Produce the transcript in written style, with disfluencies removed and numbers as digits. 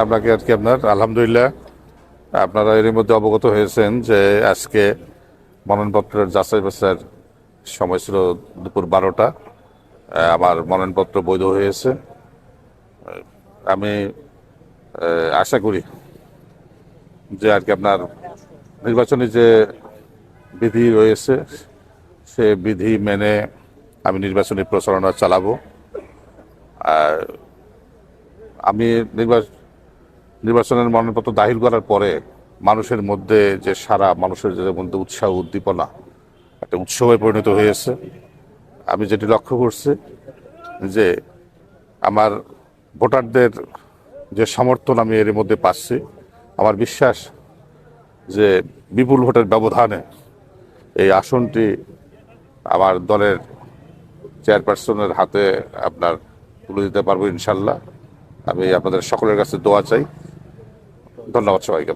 আপনাকে আর কি আপনার আলহামদুলিল্লাহ, আপনারা এর মধ্যে অবগত হয়েছেন যে আজকে মনোনয়নপত্রের যাচাই বাছাইয়ের সময় ছিল দুপুর 12টা। আমার মনোনয়নপত্র বৈধ হয়েছে। আমি আশা করি যে আর কি আপনার নির্বাচনী যে বিধি রয়েছে সে বিধি মেনে আমি নির্বাচনী প্রচারণা চালাবো। আর আমি নির্বাচনের মনোনয়নপত্র দাখিল করার পরে মানুষের মধ্যে যে সারা, মানুষের যে মধ্যে উৎসাহ উদ্দীপনা একটা উৎসবে পরিণত হয়েছে। আমি যেটি লক্ষ্য করছি যে আমার ভোটারদের যে সমর্থন আমি এর মধ্যে পাচ্ছি, আমার বিশ্বাস যে বিপুল ভোটের ব্যবধানে এই আসনটি আমার দলের চেয়ারপারসনের হাতে আপনার তুলে দিতে পারবো ইনশাল্লাহ। আমি আপনাদের সকলের কাছে দোয়া চাই। ধন্যবাদ সবাইকে।